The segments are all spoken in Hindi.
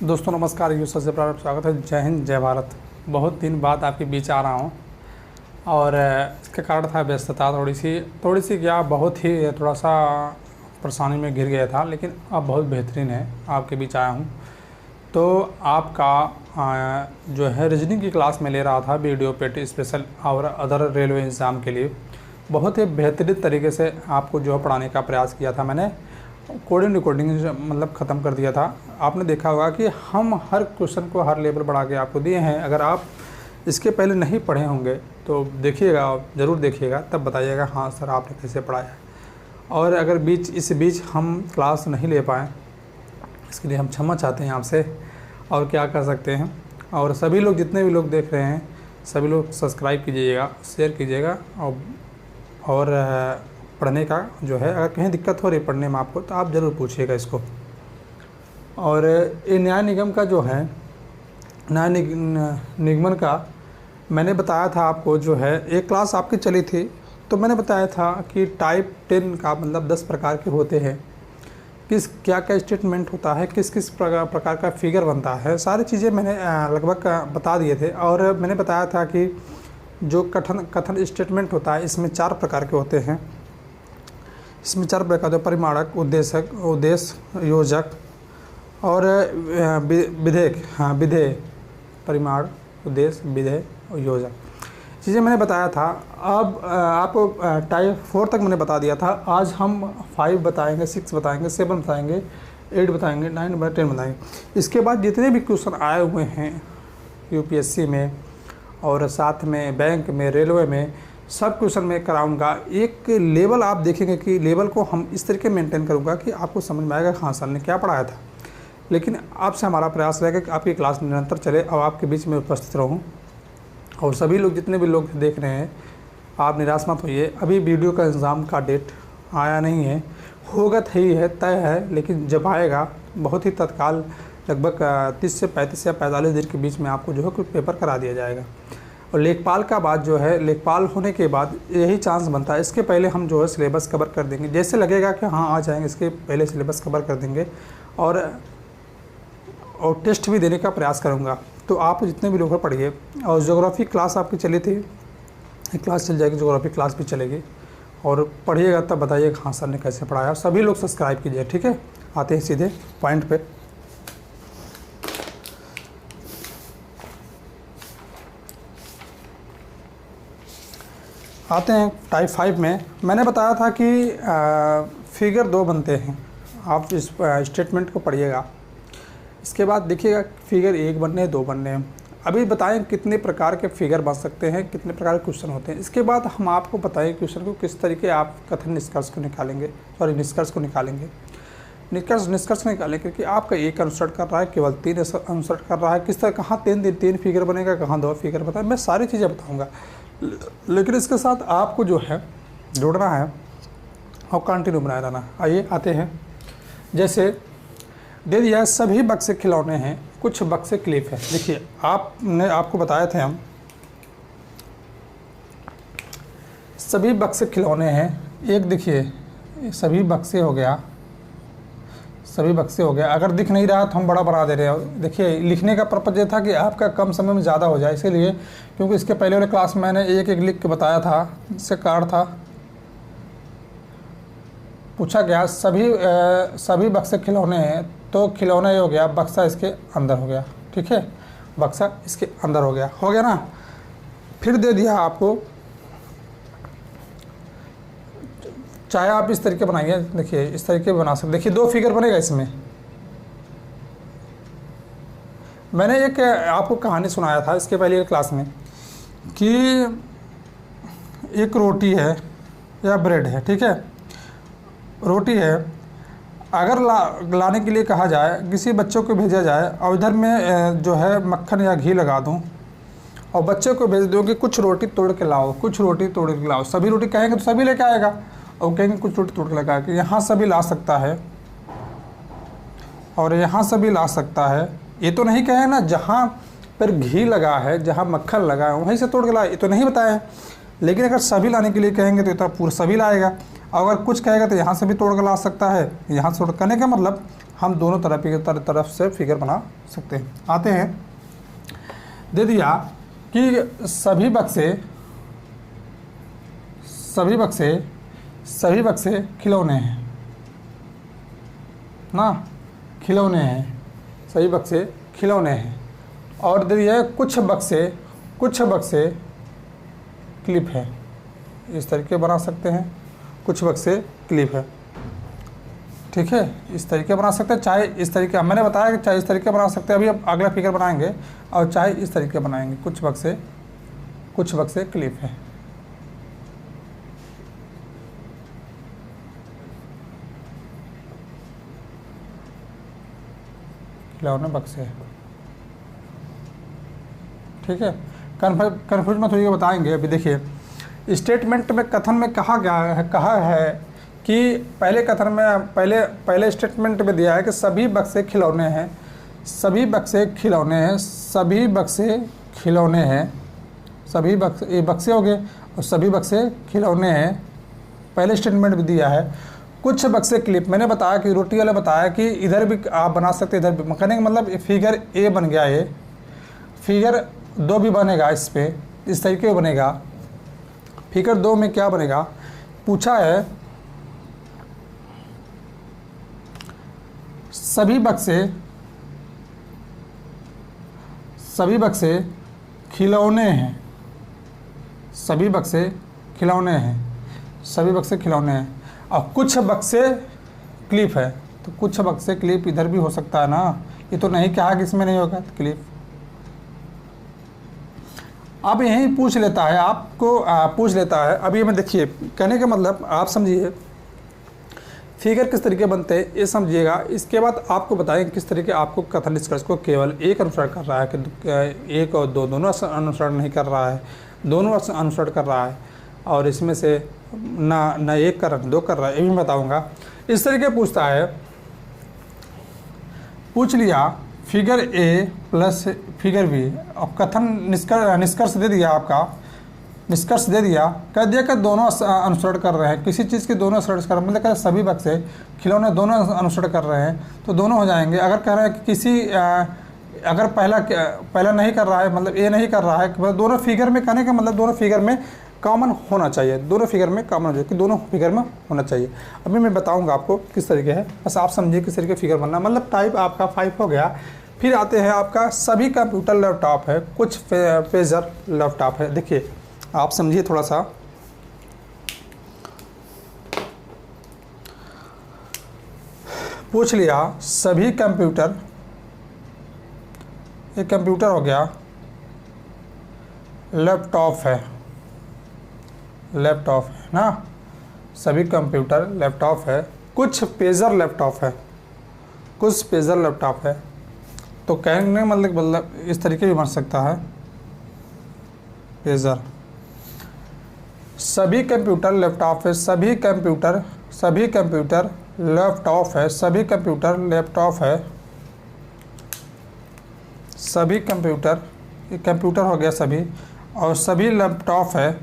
दोस्तों नमस्कार, यूँ सबसे प्रारंभ स्वागत है। जय हिंद, जय भारत। बहुत दिन बाद आपके बीच आ रहा हूँ और इसका कारण था व्यस्तता थोड़ी सी क्या, बहुत ही थोड़ा सा परेशानी में घिर गया था, लेकिन अब बहुत बेहतरीन है, आपके बीच आया हूँ। तो आपका जो है रीजनिंग की क्लास में ले रहा था, वीडियो पेट स्पेशल और अदर रेलवे एग्ज़ाम के लिए बहुत ही बेहतरीन तरीके से आपको जो है पढ़ाने का प्रयास किया था। मैंने कोडिंग रिकॉर्डिंग मतलब ख़त्म कर दिया था। आपने देखा होगा कि हम हर क्वेश्चन को हर लेवल बढ़ा के आपको दिए हैं। अगर आप इसके पहले नहीं पढ़े होंगे तो देखिएगा, ज़रूर देखिएगा, तब बताइएगा हाँ सर आपने कैसे पढ़ाया है। और अगर इस बीच हम क्लास नहीं ले पाएँ, इसके लिए हम क्षमा चाहते हैं आपसे। और क्या कर सकते हैं। और सभी लोग, जितने भी लोग देख रहे हैं, सभी लोग सब्सक्राइब कीजिएगा, शेयर कीजिएगा और पढ़ने का जो है, अगर कहीं दिक्कत हो रही पढ़ने में आपको तो आप ज़रूर पूछिएगा इसको। और ये न्याय निगम का जो है, न्याय निगमन का मैंने बताया था आपको, जो है एक क्लास आपकी चली थी तो मैंने बताया था कि टाइप 10 का मतलब 10 प्रकार के होते हैं, क्या क्या स्टेटमेंट होता है, किस प्रकार का फिगर बनता है, सारी चीज़ें मैंने लगभग बता दिए थे। और मैंने बताया था कि जो कथन स्टेटमेंट होता है इसमें 4 प्रकार के होते हैं। इसमें 4 प्रकार के परिमाणक, उद्देश्य, योजक और विधेयक। हाँ, विधेय, परिमाण, उद्देश्य, विधेय और योजक चीज़ें मैंने बताया था। अब आपको टाइप 4 तक मैंने बता दिया था। आज हम 5 बताएंगे, 6 बताएंगे, 7 बताएंगे, 8 बताएंगे, 9 10 बताएंगे। इसके बाद जितने भी क्वेश्चन आए हुए हैं यूपीएससी में और साथ में बैंक में, रेलवे में, सब क्वेश्चन में कराऊंगा। एक लेवल आप देखेंगे कि लेवल को हम इस तरीके मेंटेन करूंगा कि आपको समझ में आएगा हाँ सर ने क्या पढ़ाया था। लेकिन आपसे हमारा प्रयास रहेगा कि आपकी क्लास निरंतर चले और आपके बीच में उपस्थित रहूं। और सभी लोग, जितने भी लोग देख रहे हैं, आप निराश मत होइए। अभी वीडियो का एग्ज़ाम का डेट आया नहीं है, होगा ही है, तय है, लेकिन जब आएगा बहुत ही तत्काल लगभग 30 से 35 या 45 दिन के बीच में आपको जो है कुछ पेपर करा दिया जाएगा। और लेखपाल का बात जो है, लेखपाल होने के बाद यही चांस बनता है। इसके पहले हम जो है सिलेबस कवर कर देंगे, जैसे लगेगा कि हाँ आ जाएंगे, इसके पहले सिलेबस कवर कर देंगे और टेस्ट भी देने का प्रयास करूँगा। तो आप जितने भी लोग पढ़िए। और ज्योग्राफी क्लास आपकी चली थी, एक क्लास चल जाएगी, ज्योग्राफी क्लास भी चलेगी और पढ़िएगा, तब बताइएगा हाँ सर ने कैसे पढ़ाया। सभी लोग सब्सक्राइब कीजिए, ठीक है। आते हैं सीधे पॉइंट पे। आते हैं टाइप 5 में। मैंने बताया था कि फिगर 2 बनते हैं। आप इस स्टेटमेंट को पढ़िएगा, इसके बाद देखिएगा फिगर 1 बनने, 2 बनने हैं। अभी बताएं कितने प्रकार के फिगर बन सकते हैं, कितने प्रकार के क्वेश्चन होते हैं। इसके बाद हम आपको बताएं क्वेश्चन को किस तरीके आप कथन निष्कर्ष को निकालेंगे, निष्कर्ष को निकालेंगे। निष्कर्ष निकालें क्योंकि आपका 1 अनुसरण कर रहा है, केवल 3 अनुसरण कर रहा है। किस तरह, कहाँ 3 फिगर बनेगा, कहाँ 2 फिगर बताएं, मैं सारी चीज़ें बताऊँगा। लेकिन इसके साथ आपको जो है जुड़ना है और कंटिन्यू बनाए रहना। आइए आते हैं। जैसे दे दिया सभी बक्से खिलौने हैं, कुछ बक्से क्लिप है। देखिए आपको बताए थे हम, सभी बक्से खिलौने हैं। एक देखिए सभी बक्से हो गया, सभी बक्से हो गया। अगर दिख नहीं रहा तो हम बड़ा बना दे रहे हैं। देखिए लिखने का पर्पज़ ये था कि आपका कम समय में ज़्यादा हो जाए, इसीलिए, क्योंकि इसके पहले वाले क्लास में मैंने एक लिख के बताया था। इससे कारण था, पूछा गया सभी बक्से खिलौने हैं, तो खिलौना ये हो गया, बक्सा इसके अंदर हो गया, ठीक है, बक्सा इसके अंदर हो गया ना। फिर दे दिया आपको, चाहे आप इस तरीके बनाइए, देखिए इस तरीके बना सकते। देखिए 2 फिगर बनेगा इसमें। मैंने एक आपको कहानी सुनाया था इसके पहले क्लास में कि एक रोटी है या ब्रेड है, ठीक है, रोटी है। अगर लाने के लिए कहा जाए, किसी बच्चों को भेजा जाए और इधर में जो है मक्खन या घी लगा दूं और बच्चे को भेज दूँ कि कुछ रोटी तोड़ के लाओ, कुछ रोटी तोड़ के लाओ। सभी रोटी कहेंगे तो सभी लेके आएगा, और कहेंगे कुछ रोटी तोड़ के लगा के यहाँ सभी ला सकता है और यहाँ सभी ला सकता है। ये तो नहीं कहे ना जहाँ पर घी लगा है, जहाँ मक्खन लगा है वहीं से तोड़ के लाए, ये तो नहीं बताया। लेकिन अगर सभी लाने के लिए कहेंगे तो इतना पूरा सभी लाएगा। अगर कुछ कहेगा तो यहाँ से भी तोड़ कर ला सकता है, यहाँ से तोड़ करने का मतलब हम दोनों तरफ से फिगर बना सकते हैं। आते हैं, दे दिया कि सभी बक्से खिलौने हैं ना, खिलौने हैं, सभी बक्से खिलौने हैं। और दे दिया कुछ बक्से क्लिप है, इस तरीके बना सकते हैं, कुछ बक्से क्लिप है, ठीक है, इस तरीके बना सकते हैं। चाहे इस तरीके, मैंने बताया कि चाहे इस तरीके बना सकते हैं, अभी अब अगला फिगर बनाएंगे, और चाहे इस तरीके बनाएंगे, कुछ बक्से क्लिप है। खिलौने बक्से, ठीक है। कन्फ्यूज मत होइए, बताएंगे। अभी देखिए स्टेटमेंट में, कथन में कहा है कि पहले कथन में पहले स्टेटमेंट में दिया है कि सभी बक्से खिलौने हैं, सभी बक्से खिलौने हैं, सभी बक्से खिलौने हैं, सभी बक्से, ये बक्से हो गए, और सभी बक्से खिलौने हैं, पहले स्टेटमेंट भी दिया है। कुछ बक्से क्लिप, मैंने बताया कि रोटी वाला बताया कि इधर भी आप बना सकते, इधर भी, कहने का मतलब फिगर ए बन गया, ये फिगर 2 भी बनेगा, इस पे इस तरीके से बनेगा। फिगर 2 में क्या बनेगा, पूछा है सभी बक्से खिलौने हैं, सभी बक्से खिलौने हैं, सभी बक्से खिलौने हैं, और कुछ बक्से क्लिप है, तो कुछ बक्से क्लिप इधर भी हो सकता है ना, ये तो नहीं कहा कि इसमें नहीं होगा क्लिप। अब यही पूछ लेता है, आपको पूछ लेता है। अभी मैं देखिए, कहने का मतलब आप समझिए फिगर किस तरीके बनते हैं ये समझिएगा। इसके बाद आपको बताएं किस तरीके आपको कथन निष्कर्ष को केवल एक अनुसरण कर रहा है कि एक और दो दोनों अनुसरण नहीं कर रहा है, दोनों अनुसरण कर रहा है, और इसमें से ना एक कर रहा है, 2 कर रहा है, ये भी बताऊँगा। इस तरीके पूछता है, पूछ लिया figure A plus figure B, अब कथन निष्कर्ष दे दिया, आपका निष्कर्ष दे दिया, कह दिया कि दोनों अनुसरण कर रहे हैं, किसी चीज़ के दोनों अनुसरण कर रहे हैं, मतलब सभी बक्से खिलौने दोनों अनुसरण कर रहे हैं, तो दोनों हो जाएंगे। अगर कह रहे हैं कि किसी अगर पहला नहीं कर रहा है, मतलब ए नहीं कर रहा है, मतलब दोनों फिगर में, कहने का मतलब दोनों फिगर में कॉमन होना चाहिए, दोनों फिगर में कॉमन हो जाए, कि दोनों फिगर में होना चाहिए। अभी मैं बताऊंगा आपको किस तरीके है, बस आप समझिए किस तरीके फिगर बनना, मतलब टाइप आपका 5 हो गया। फिर आते हैं आपका सभी कंप्यूटर लैपटॉप है, कुछ पेजर लैपटॉप है। देखिए आप समझिए थोड़ा सा, पूछ लिया सभी कंप्यूटर, एक कंप्यूटर हो गया, लैपटॉप है ना, सभी कंप्यूटर लैपटॉप है, कुछ पेजर लैपटॉप है, कुछ पेजर लैपटॉप है। तो कहने मतलब इस तरीके भी बन सकता है, पेजर, सभी कंप्यूटर लैपटॉप है, सभी कंप्यूटर लैपटॉप है, सभी कंप्यूटर लैपटॉप है, सभी कंप्यूटर, ये कंप्यूटर हो गया सभी, और सभी लैपटॉप है।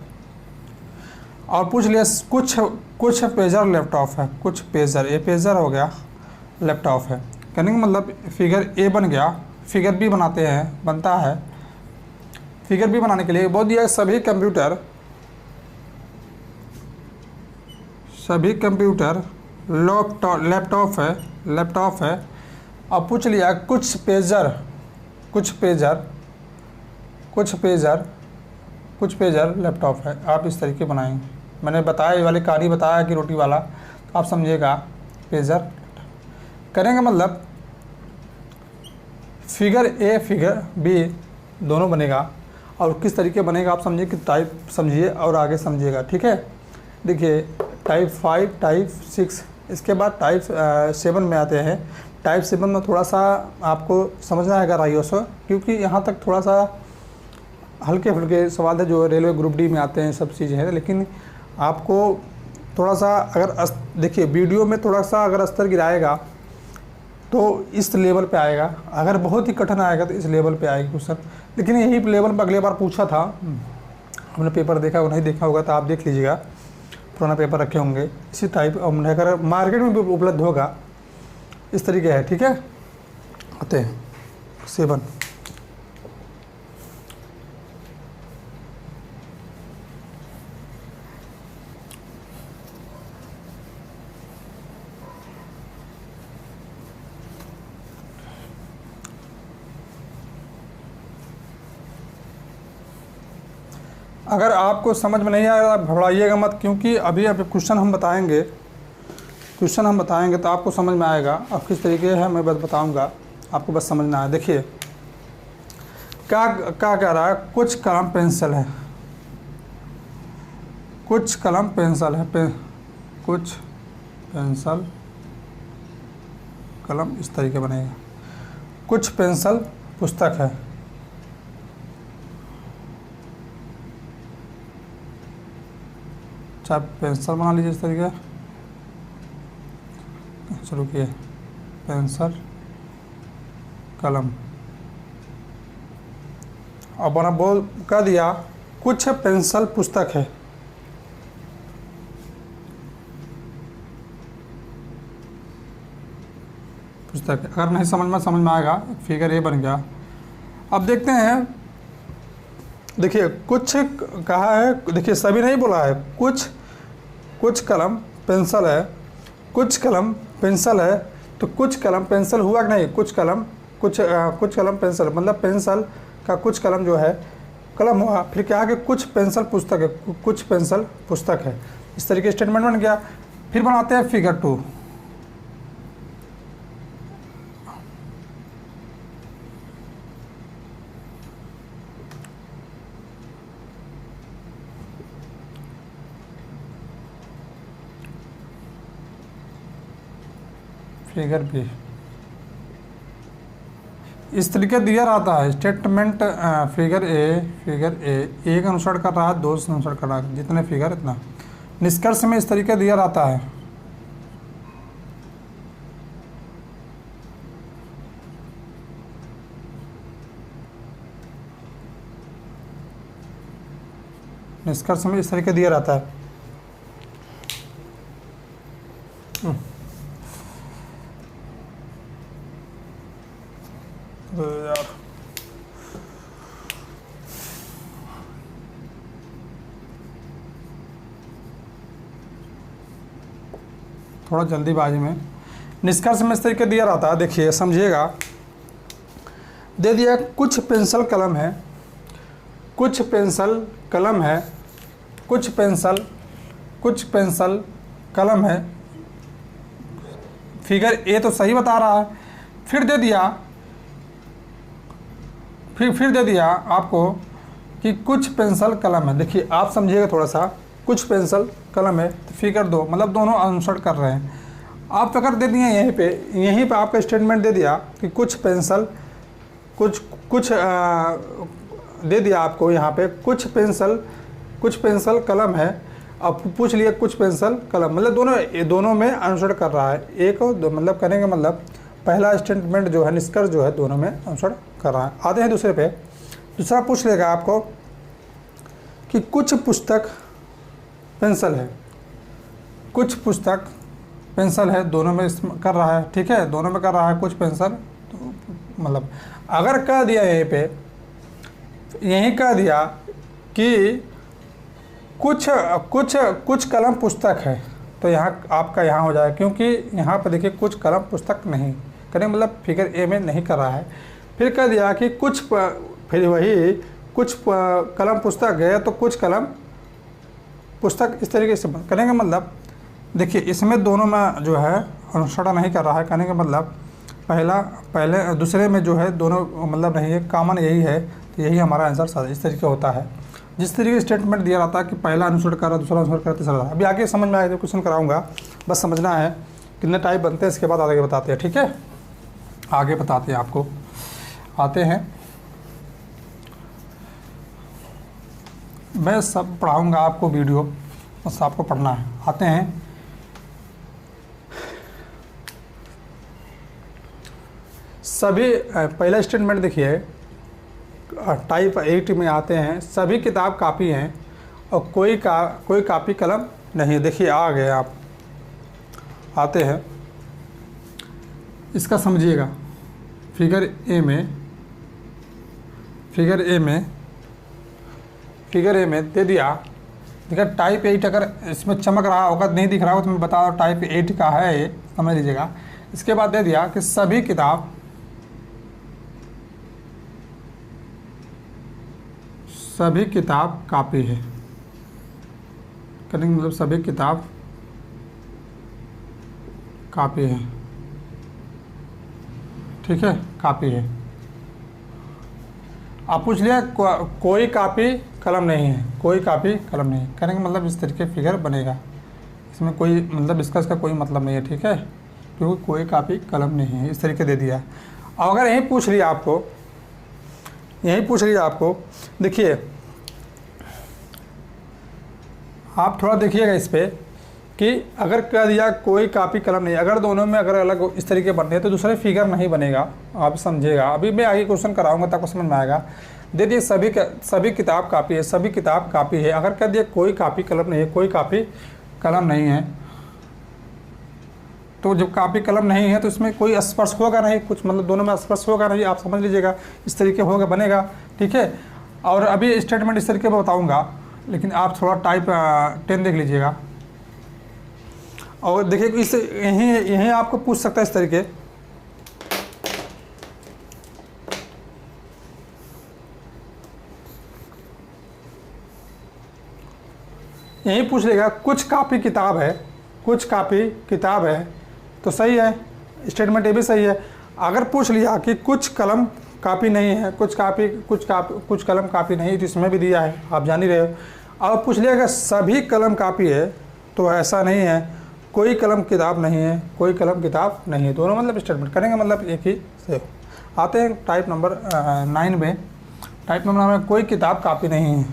और पूछ लिया कुछ पेजर लैपटॉप है, कुछ पेजर, ये पेजर हो गया, लैपटॉप है। कहने का मतलब फिगर ए बन गया, फिगर बी बनाते हैं, बनता है। फिगर बी बनाने के लिए बोल दिया सभी कंप्यूटर लैपटॉप है। अब पूछ लिया कुछ पेजर लैपटॉप है। आप इस तरीके बनाएंगे, मैंने बताया, ये वाली कहानी बताया कि रोटी वाला, तो आप समझिएगा पेजर करेंगे, मतलब फिगर ए फिगर बी दोनों बनेगा। और किस तरीके बनेगा आप समझिए, कि टाइप समझिए और आगे समझिएगा, ठीक है। देखिए टाइप 5, टाइप 6, इसके बाद टाइप 7 में आते हैं। टाइप 7 में थोड़ा सा आपको समझना आएगा राइयोसो, क्योंकि यहाँ तक थोड़ा सा हल्के फुल्के सवाल है जो रेलवे ग्रुप डी में आते हैं, सब चीज़ें हैं। लेकिन आपको थोड़ा सा अगर देखिए वीडियो में थोड़ा सा अगर स्तर गिराएगा तो इस लेवल पे आएगा, अगर बहुत ही कठिन आएगा तो इस लेवल पे आएगा क्वेश्चन। लेकिन यही लेवल पर अगले बार पूछा था, हमने पेपर देखा, वो नहीं देखा होगा तो आप देख लीजिएगा, पुराना पेपर रखे होंगे इसी टाइप, अगर मार्केट में भी उपलब्ध होगा इस तरीके है। ठीक है, आते हैं 7। अगर आपको समझ में नहीं आया आप घबराइएगा मत, क्योंकि अभी क्वेश्चन हम बताएंगे तो आपको समझ में आएगा। अब किस तरीके है मैं बस बताऊंगा, आपको बस समझना है। देखिए क्या क्या कह रहा है, कुछ कलम पेंसिल है, कुछ कलम पेंसिल है, कुछ पेंसिल कलम इस तरीके बनेगा। कुछ पेंसिल पुस्तक है, चाहे पेंसिल बना लीजिए इस तरीके, शुरू किए पेंसिल कलम, अब बना बोल कह दिया कुछ पेंसिल पुस्तक है। पुस्तक है। अगर नहीं समझ में आएगा, फिगर ए बन गया। अब देखते हैं, देखिए कुछ कहा है, देखिए सभी नहीं बोला है, कुछ कलम पेंसिल है, कुछ कलम पेंसिल है, तो कुछ कलम पेंसिल हुआ कि नहीं, कुछ कलम पेंसिल, मतलब पेंसिल का कुछ कलम जो है कलम हुआ। फिर क्या है कि कुछ पेंसिल पुस्तक है, कुछ पेंसिल पुस्तक है। इस तरीके स्टेटमेंट बन गया। फिर बनाते हैं फिगर 2। फिगर बी इस तरीके दिया रहता है स्टेटमेंट। फिगर ए एक अनुसरण कर रहा है, 2 से अनुसरण कर रहा है, जितने फिगर इतना। निष्कर्ष में इस तरीके दिया रहता है। निष्कर्ष में इस तरीके दिया रहता है। यार थोड़ा जल्दीबाजी में। निष्कर्ष में इस तरीके दिया रहता है, देखिए समझिएगा। दे दिया कुछ पेंसिल कलम है, कुछ पेंसिल कलम है, कुछ पेंसिल कलम है। फिगर ए तो सही बता रहा है। फिर दे दिया आपको कि कुछ पेंसिल कलम है। देखिए आप समझिएगा थोड़ा सा, कुछ पेंसिल कलम है तो फिगर 2, मतलब दोनों अनुसरण कर रहे हैं। आप अगर दे दिए यहीं पे आपका स्टेटमेंट दे दिया कि कुछ पेंसिल दे दिया आपको यहाँ पे कुछ पेंसिल कलम है। अब पूछ लिया कुछ पेंसिल कलम, मतलब दोनों में अनुसरण कर रहा है। एक और दो, मतलब कहने का मतलब पहला स्टेटमेंट जो है, निष्कर्ष जो है, दोनों में अनुसरण कर रहा है। आते हैं दूसरे पे। दूसरा पूछ लेगा आपको कि कुछ पुस्तक पेंसिल है, कुछ पुस्तक पेंसिल है, दोनों में कर रहा है। ठीक है, दोनों में कर रहा है कुछ पेंसिल, तो मतलब अगर कह दिया यहीं कह दिया कि कुछ कलम पुस्तक है, तो यहाँ आपका यहाँ हो जाएगा, क्योंकि यहाँ पर देखिए कुछ कलम पुस्तक नहीं करने, मतलब फिगर ए में नहीं कर रहा है। फिर कह दिया कि फिर वही कुछ कलम पुस्तक है, तो कुछ कलम पुस्तक, इस तरीके से करने का मतलब देखिए इसमें दोनों में जो है अनुसरण नहीं कर रहा है। कहने का मतलब पहले दूसरे में जो है दोनों मतलब नहीं है, कॉमन यही है, तो यही हमारा आंसर इस तरीके होता है। जिस तरीके स्टेटमेंट दिया रहता है कि पहला अनुसरण कर रहा है, दूसरा अनुसरण कर रहा है, तीसरा रहा है। अभी आगे समझ में आए तो क्वेश्चन कराऊंगा, बस समझना है कितने टाइप बनते हैं, इसके बाद आगे बताते हैं। ठीक है, आगे बताते हैं आपको। आते हैं, मैं सब पढ़ाऊंगा आपको वीडियो, बस आपको पढ़ना है। आते हैं सभी, पहला स्टेटमेंट देखिए टाइप 8 में आते हैं। सभी किताब कापी हैं और कोई कापी कलम नहीं। देखिए आ गए आप, आते हैं, इसका समझिएगा। फिगर ए में दे दिया। देखिए टाइप 8 अगर इसमें चमक रहा होगा, नहीं दिख रहा होगा तो मैं बता रहा हूँ टाइप 8 का है ये, समझ लीजिएगा। इसके बाद दे दिया कि सभी किताब कापी है। करेंगे मतलब सभी किताब कापी है, ठीक है, कापी है। आप पूछ लिया कोई कापी कलम नहीं है, कोई कापी कलम नहीं है, करेंगे मतलब इस तरीके फिगर बनेगा। इसमें कोई मतलब इसका कोई मतलब नहीं है, ठीक है, क्योंकि कोई कापी कलम नहीं है, इस तरीके दे दिया। और अगर यही पूछ लिया आपको, देखिए आप थोड़ा देखिएगा इस पे कि अगर कह दिया कोई कापी कलम नहीं, अगर दोनों में अगर अलग इस तरीके बनते हैं तो दूसरे फिगर नहीं बनेगा, आप समझिएगा। अभी मैं आगे क्वेश्चन कराऊंगा तब समझ में आएगा। दे दिए सभी किताब कापी है, सभी किताब कापी है। अगर कह दिया कोई कापी कलम नहीं है, कोई कापी कलम नहीं है, तो जब कापी कलम नहीं है तो इसमें कोई स्पर्श होगा नहीं, कुछ मतलब दोनों में स्पर्श होगा नहीं, आप समझ लीजिएगा। इस तरीके होगा बनेगा, ठीक है। और अभी स्टेटमेंट इस तरीके में बताऊँगा, लेकिन आप थोड़ा टाइप 10 देख लीजिएगा। और देखिए इस यहीं आपको पूछ सकता है इस तरीके, यहीं पूछ लेगा कुछ कापी किताब है, तो सही है, स्टेटमेंट ये भी सही है। अगर पूछ लिया कि कुछ कलम कापी नहीं है, कुछ कलम कापी नहीं, तो इसमें भी दिया है, आप जान ही रहे हो। अब पूछ लिया कि सभी कलम कापी है, तो ऐसा नहीं है, कोई कलम किताब नहीं है, कोई कलम किताब नहीं है, दोनों मतलब स्टेटमेंट करेंगे मतलब एक ही से। आते हैं टाइप नंबर 9 में। टाइप नंबर 9 में कोई किताब कापी नहीं है।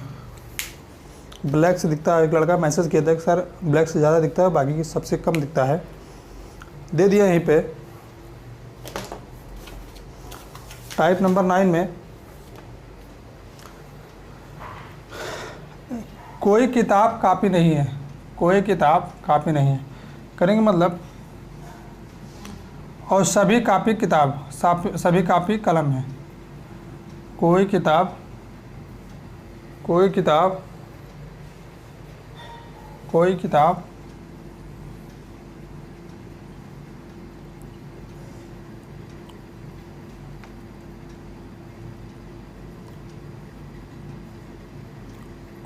ब्लैक से दिखता है, एक लड़का मैसेज किया था कि सर ब्लैक से ज़्यादा दिखता है, बाकी की सबसे कम दिखता है। दे दिया यहीं पे टाइप नंबर 9 में कोई किताब कापी नहीं है, कोई किताब कापी नहीं है, करेंगे मतलब और सभी कापी कलम है।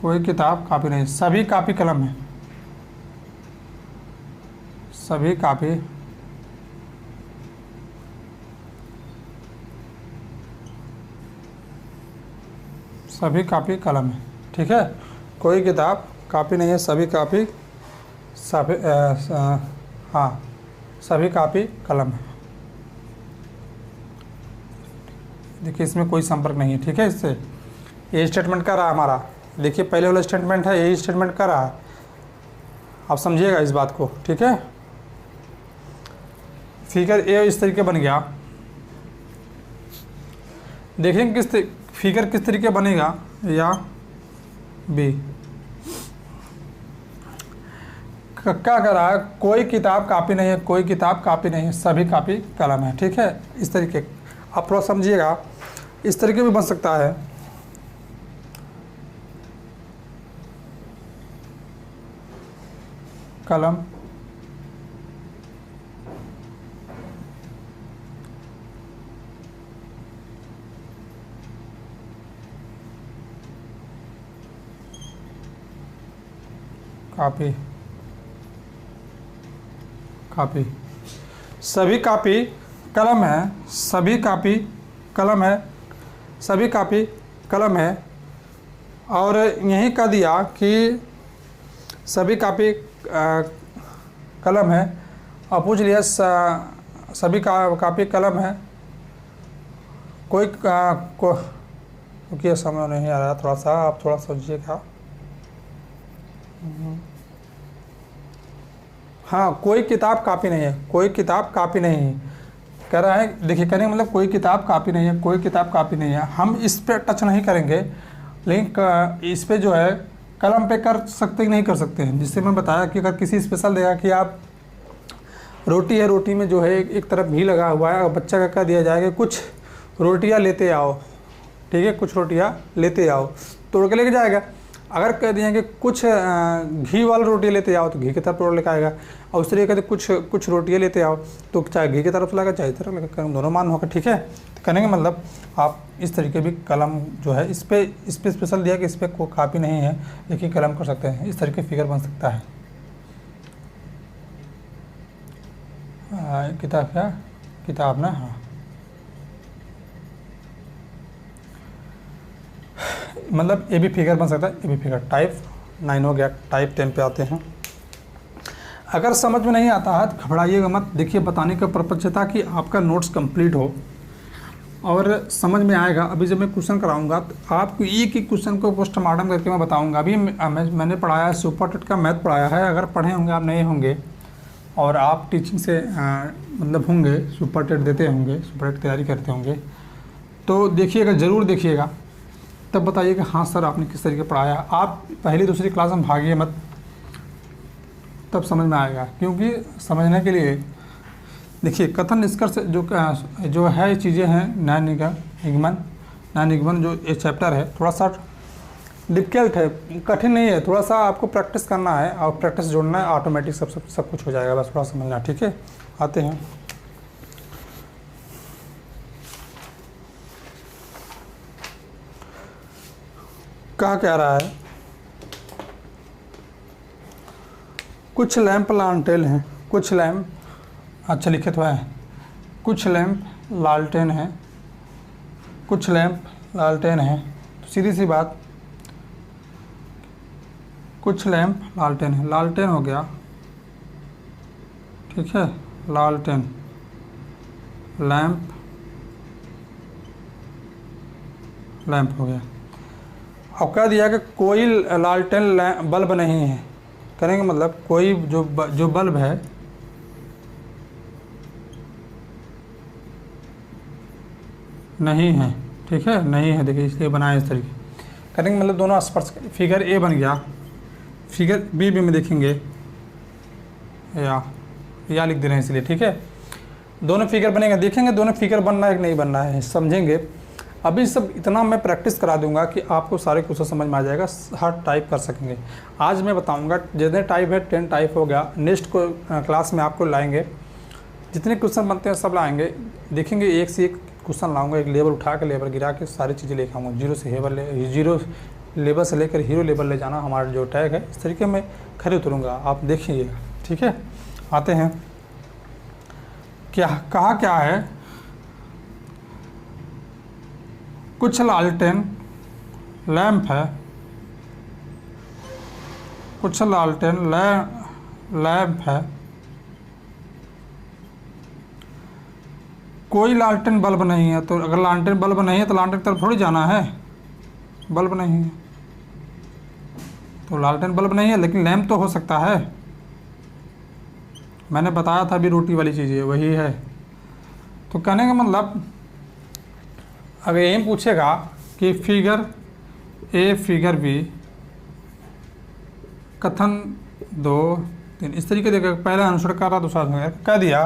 कोई किताब कापी नहीं, सभी कापी कलम है, सभी कापी कलम है, ठीक है। कोई किताब कापी नहीं है, सभी कापी कलम है। देखिए इसमें कोई संपर्क नहीं है, ठीक है। इससे ये स्टेटमेंट का रहा हमारा, देखिए पहले वाला स्टेटमेंट है, यही स्टेटमेंट का रहा, आप समझिएगा इस बात को, ठीक है। फिगर ए इस तरीके बन गया। देखेंगे फिगर किस तरीके बनेगा, या बी क्या कर रहा है, कोई किताब कापी नहीं है, कोई किताब कापी नहीं है, सभी कापी कलम है, ठीक है। इस तरीके आप थोड़ा समझिएगा, इस तरीके भी बन सकता है। कलम कापी सभी कापी कलम है, सभी कापी कलम है। और यही कह दिया कि सभी कापी कलम है, और पूछ लिया सभी कापी कलम है, कोई क्योंकि समझ नहीं आ रहा, थोड़ा सा आप थोड़ा सोचिएगा। हाँ, कोई किताब कापी नहीं है, कोई किताब कापी नहीं है कह रहा है। देखिए कहने का मतलब कोई किताब कापी नहीं है, कोई किताब कापी नहीं है। हम इस पे टच नहीं करेंगे, लेकिन इस पे जो है कलम पे कर सकते कि नहीं कर सकते हैं, जिससे मैं बताया कि अगर किसी स्पेशल देगा कि आप रोटी है, रोटी में जो है एक तरफ घी लगा हुआ है, और बच्चा का कह दिया जाएगा कुछ रोटियां लेते आओ, ठीक है, कुछ रोटियां लेते आओ, तोड़ के लेके जाएगा। अगर कह दिए कि कुछ घी वाली रोटी लेते आओ तो घी की तरफ तोड़ लेकर आएगा, और उस तरीके कहते कुछ रोटियां लेते आओ तो चाहे घी की तरफ लगा चाहे तरफ लगा, दोनों मान होगा, ठीक है। तो कहने का मतलब आप इस तरीके भी कलम जो है इस पर स्पेशल दिया कि इस पर कोई कापी नहीं है, एक ही कलम कर सकते हैं, इस तरीके फिगर बन सकता है। किताब क्या किताब ना, हाँ, मतलब ये भी फिगर बन सकता है, ये भी फिगर। टाइप 9 हो गया, टाइप 10 पे आते हैं। अगर समझ में नहीं आता है तो घबराइएगा मत, देखिए बताने का पर्पज था कि आपका नोट्स कंप्लीट हो और समझ में आएगा। अभी जब मैं क्वेश्चन कराऊंगा तो आपको एक ही क्वेश्चन को पोस्टमार्टम करके मैं बताऊंगा। अभी मैंने पढ़ाया है, सुपर टेट का मैथ पढ़ाया है, अगर पढ़े होंगे आप नहीं होंगे और आप टीचिंग से मतलब होंगे, सुपर टेट देते होंगे, सुपर टेट तैयारी करते होंगे, तो देखिएगा, ज़रूर देखिएगा, तब बताइए कि हाँ सर आपने किस तरीके पढ़ाया। आप पहली दूसरी क्लास में भागिए मत, तब समझ में आएगा। क्योंकि समझने के लिए देखिए कथन निष्कर्ष जो है चीज़ें हैं, न्याय निगमन जो ये चैप्टर है थोड़ा सा डिफिकल्ट है, कठिन नहीं है, थोड़ा सा आपको प्रैक्टिस करना है और प्रैक्टिस जोड़ना है, ऑटोमेटिक सब कुछ हो जाएगा, बस थोड़ा समझना, ठीक है। आते हैं कहा क्या रहा है, कुछ लैंप लालटेन हैं, कुछ लैंप, अच्छा लिखे तो है, कुछ लैंप लालटेन है, कुछ लैंप लालटेन है, तो सीधी सी बात, कुछ लैंप लालटेन है, लालटेन हो गया, ठीक है, लालटेन, लैंप हो गया। अब कह दिया कि कोई लालटेन बल्ब नहीं है, करेंगे मतलब कोई जो बल्ब है नहीं है, ठीक है, नहीं है, देखिए इसलिए बनाया इस तरीके, करेंगे मतलब दोनों स्पर्श। फिगर ए बन गया, फिगर बी में देखेंगे या लिख दे रहे हैं इसलिए, ठीक है, दोनों फिगर बनेंगे, देखेंगे दोनों फिगर बनना है कि नहीं बनना है, समझेंगे। अभी सब इतना मैं प्रैक्टिस करा दूंगा कि आपको सारे क्वेश्चन समझ में आ जाएगा, हर टाइप कर सकेंगे। आज मैं बताऊंगा जितने टाइप है 10 टाइप हो गया, नेक्स्ट को क्लास में आपको लाएंगे, जितने क्वेश्चन बनते हैं सब लाएंगे, देखेंगे एक से एक क्वेश्चन लाऊंगा, एक लेवल उठा के लेवल गिरा के सारी चीज़ें लेके आऊँगा, जीरो लेवल से लेकर हीरो लेवल ले जाना हमारा जो टैग है, इस तरीके में खड़े उतरूँगा, आप देखिएगा, ठीक है। आते हैं कहा क्या है, कुछ लालटेन लैंप है, कुछ लालटेन लैंप है, कोई लालटेन बल्ब नहीं है। तो अगर लालटेन बल्ब नहीं है तो लालटेन की तरफ थोड़ी जाना है, बल्ब नहीं है तो लालटेन बल्ब नहीं है, लेकिन लैंप तो हो सकता है, मैंने बताया था अभी रोटी वाली चीज़ है वही है। तो कहने का मतलब अगर यही पूछेगा कि फिगर ए फिगर बी कथन 2 3 इस तरीके देखा, पहला अनुसरण कर रहा दूसरा कह दिया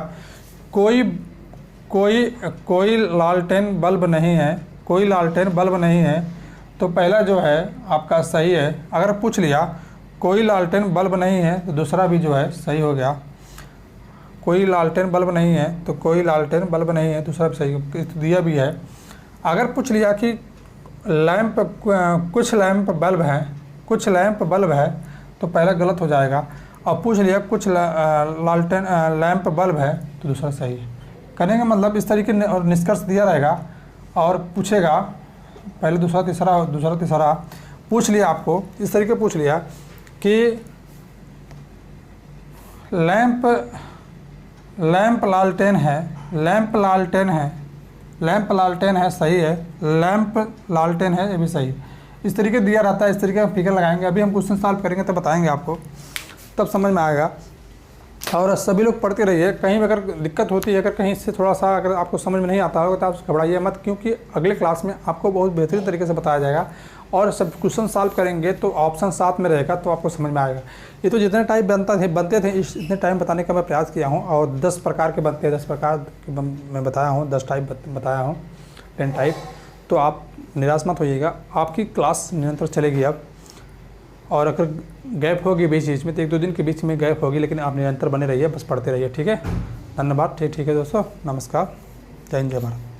कोई लालटेन बल्ब नहीं है, कोई लालटेन बल्ब नहीं है, तो पहला जो है आपका सही है। अगर पूछ लिया कोई लालटेन बल्ब नहीं है तो दूसरा भी जो है सही हो गया, कोई लालटेन बल्ब नहीं है तो कोई लालटेन बल्ब नहीं है, दूसरा भी सही दिया भी है। अगर पूछ लिया कि लैंप कुछ लैंप बल्ब है, कुछ लैंप बल्ब है, तो पहला गलत हो जाएगा, और पूछ लिया कुछ लालटेन लैंप बल्ब है तो दूसरा सही है। करने का मतलब इस तरीके और निष्कर्ष दिया रहेगा, और पूछेगा पहले दूसरा तीसरा पूछ लिया, आपको इस तरीके पूछ लिया कि लैंप लालटेन है, लैंप लालटेन है सही है, लैंप लालटेन है ये भी सही है। इस तरीके दिया रहता है, इस तरीके का फिगर लगाएंगे। अभी हम क्वेश्चन सॉल्व करेंगे तब बताएंगे आपको, तब समझ में आएगा। और सभी लोग पढ़ते रहिए। कहीं भी अगर दिक्कत होती है, अगर कहीं से थोड़ा सा अगर आपको समझ में नहीं आता होगा तो आप घबराइए मत, क्योंकि अगले क्लास में आपको बहुत बेहतरीन तरीके से बताया जाएगा और सब क्वेश्चन सॉल्व करेंगे तो ऑप्शन साथ में रहेगा तो आपको समझ में आएगा। ये तो जितने टाइप बनते थे इतने टाइम बताने का मैं प्रयास किया हूँ, और 10 प्रकार के बनते हैं, 10 प्रकार के मैं बताया हूँ, 10 टाइप बताया हूँ, 10 टाइप। तो आप निराश मत होइएगा, आपकी क्लास निरंतर चलेगी अब। और अगर गैप होगी बीच में तो 1-2 दिन के बीच में गैप होगी, लेकिन आप निरंतर बने रहिए, बस पढ़ते रहिए। ठीक है, धन्यवाद। ठीक है दोस्तों, नमस्कार, जय हिंद, जय भारत।